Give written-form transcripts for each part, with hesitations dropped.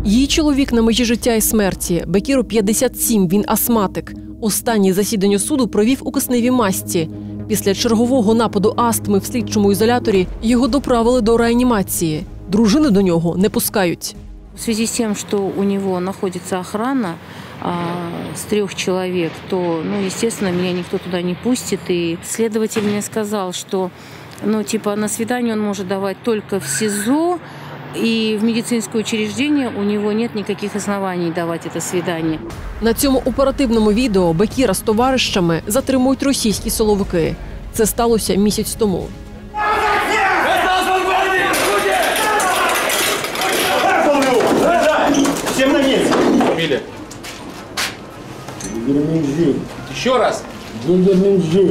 Її чоловік на межі життя і смерті. Бекіру 57, він астматик. Останнє засідання суду провів у кисневій масці. Після чергового нападу астми в слідчому ізоляторі його доправили до реанімації. Дружину до нього не пускають. В связи с тем, что у него находится охрана с 3 человек, то, естественно, меня никто туда не пустит. И следователь мне сказал, что, на свидание он может давать только в СИЗО, и в медицинское учреждение у него нет никаких оснований давать это свидание. На цьому оперативному відео Бекіра з товаришами затримують російські силовики. Це сталося місяць тому. Всем на месте. Фамилия? Дигерменджи. Еще раз. Дигерменджи.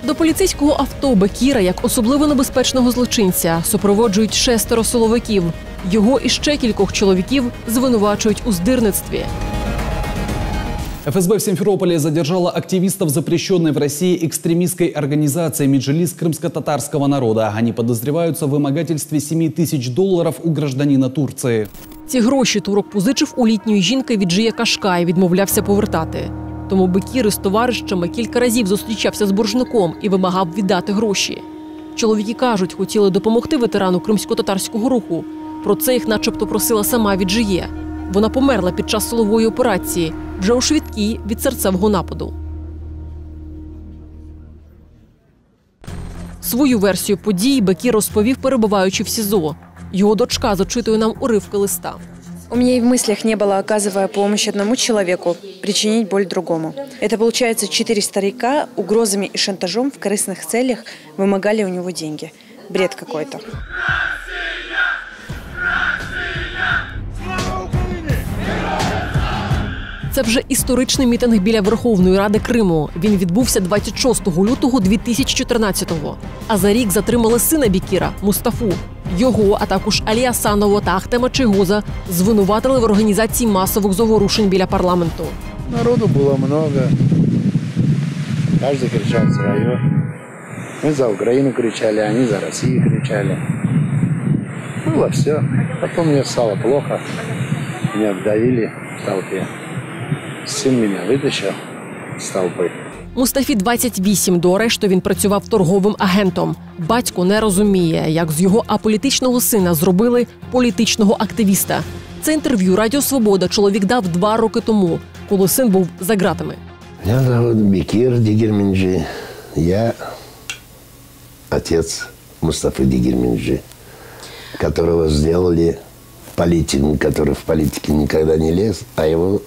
До поліцейського авто Бекіра, як особливо небезпечного злочинця, супроводжують 6 силовиків. Його і ще кількох чоловіків звинувачують у здирництві. ФСБ в Симферополе задержала активистов запрещенной в России экстремистской организации «Меджлис крымско-татарского народа». Они подозреваются в вымогательстве $7000 у гражданина Турции. Ці гроші турок позичив у літньої жінки Віджия Кашка і відмовлявся повертати. Тому Бекір із товаришами кілька разів зустрічався з боржником і вимагав віддати гроші. Чоловіки кажуть, хотіли допомогти ветерану кримсько-татарського руху. Про це їх начебто просила сама Віджия. Вона померла під час силової операції, вже у швидкій від серцевого нападу. Свою версію подій Бекір розповів, перебуваючи в СІЗО. Його дочка зачитує нам уривки листа. У меня и в мыслях не было, оказывая помощь одному человеку, причинить боль другому. Это, получается, 4 старика угрозами и шантажом в корыстных целях вымогали у него деньги. Бред какой-то. Це вже історичний мітинг біля Верховної Ради Криму. Він відбувся 26 лютого 2014-го. А за рік затримали сина Бекіра – Мустафу. Його, а також Алі Асанова та Ахтема Чийгоза звинуватили в організації масових заворушень біля парламенту. Народу было много. Каждый кричал свое. Мы за Украину кричали, они за Россию кричали. Было все. Потом мне стало плохо. Меня обдавили в толпе. Сын меня вытащил з толпи. Мустафі 28. До арешту він працював торговим агентом. Батько не розуміє, як з його аполітичного сина зробили політичного активіста. Це інтерв'ю Радіо Свобода чоловік дав 2 роки тому, коли син був за ґратами. Меня зовут Бекир Дигерменджи. Я отец Мустафы Дигерменджи, которого сделали политиком, который в политике никогда не лез, а его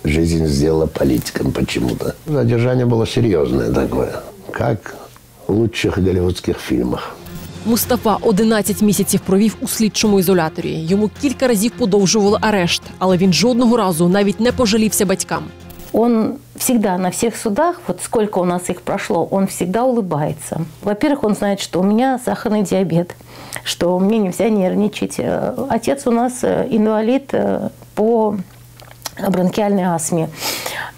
жизнь сделала политиком почему-то. Задержание было серьезное такое, как в лучших голливудских фільмах. Мустафа 11 місяців провів у слідчому ізоляторі. Йому кілька разів подовжували арешт, але він жодного разу навіть не пожалівся батькам. Он всегда на всех судах, вот сколько у нас их прошло, он всегда улыбается. Во-первых, он знает, что у меня сахарный диабет, что мне нельзя нервничать. Отец у нас инвалид по бронхиальной астме.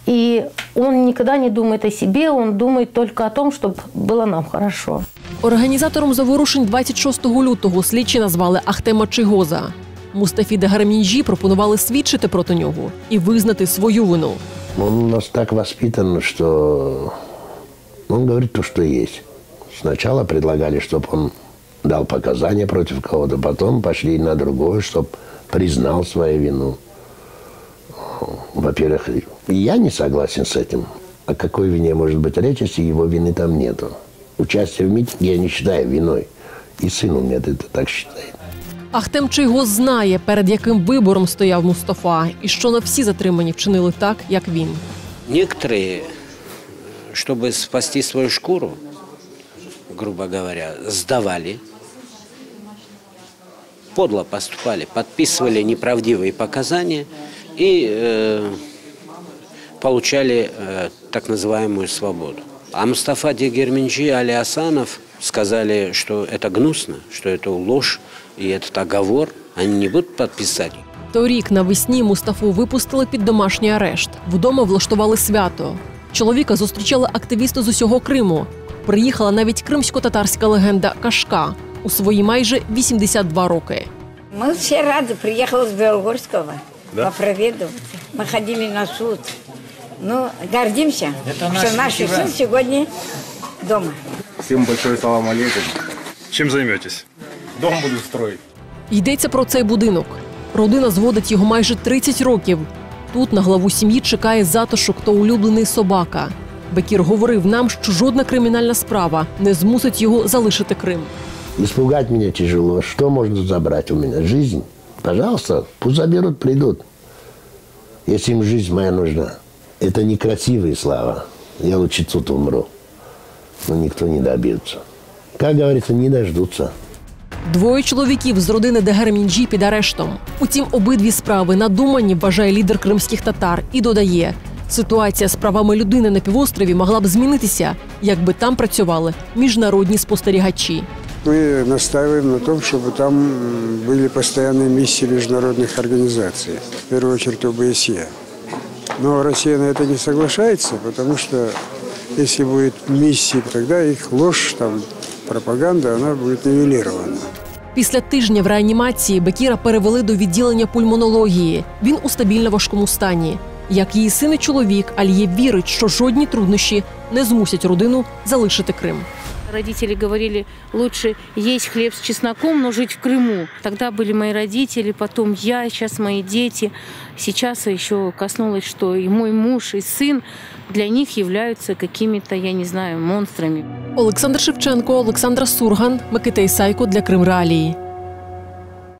И он никогда не думает о себе, он думает только о том, чтобы было нам хорошо. Організатором заворушень 26 лютого слідчі назвали Ахтема Чийгоза. Мустафі Дигерменджі пропонували свідчити проти нього і визнати свою вину. Он у нас так воспитан, что он говорит то, что есть. Сначала предлагали, чтобы он дал показания против кого-то, потом пошли на другое, чтобы признал свою вину. Во-первых, я не согласен с этим. О какой вине может быть речь, если его вины там нету? Участие в митинге я не считаю виной. И сын у меня это так считает. Ахтем Чийгоз знає, перед яким вибором стояв Мустафа, і що не всі затримані вчинили так, як він. Некоторые, чтобы спасти свою шкуру, грубо говоря, сдавали, подло поступали, подписывали неправдивые показания и получали так называемую свободу. А Мустафа Дигерменджи и Али Асанов сказали, что это гнусно, что это ложь и этот оговор, они не будут подписать. Торік навесні Мустафу випустили під домашній арешт. Вдома влаштували свято. Чоловіка зустрічали активісти з усього Криму. Приїхала навіть кримсько-татарська легенда Кашка у свої майже 82 роки. Мы все рады. Приехала с Белогорского по проведу. Мы ходили на суд. Ну, гордимся, что наш сын сегодня дома. Всем большой салам алейкум. Чем займетесь? Дом буду строить. Йдеться про цей будинок. Родина зводить його майже 30 років. Тут на главу сім'ї чекає затишок та улюблений собака. Бекір говорив нам, що жодна кримінальна справа не змусить його залишити Крим. Испугать меня тяжело. Что можно забрать у меня? Жизнь? Пожалуйста, пусть заберут, придут. Если им жизнь моя нужна. Это некрасивые слова. Я лучше тут умру. Но никто не добьется. Как говорится, не дождутся. Двоє чоловіків з родини Дегермінджі під арештом. Утім, обидві справи надумані, вважає лідер кримських татар. І додає, ситуація з правами людини на півострові могла б змінитися, якби там працювали міжнародні спостерігачі. Мы настаиваем на том, чтобы там были постоянные миссии международных организаций, в первую очередь ОБСЕ. Но Россия на это не соглашается, потому что если будет миссии, тогда их ложь, там, пропаганда, она будет нивелирована. Після тижня в реанімації Бекіра перевели до відділення пульмонології. Він у стабільно важкому стані. Як її син і чоловік, Алієв вірить, що жодні труднощі не змусять родину залишити Крим. Родители говорили, лучше есть хлеб с чесноком, но жить в Крыму. Тогда были мои родители, потом я, сейчас мои дети. Сейчас еще коснулось, что и мой муж, и сын для них являются какими-то, я не знаю, монстрами. Олександр Шевченко, Олександра Сурган, Микита Ісайко для Крим Реалії.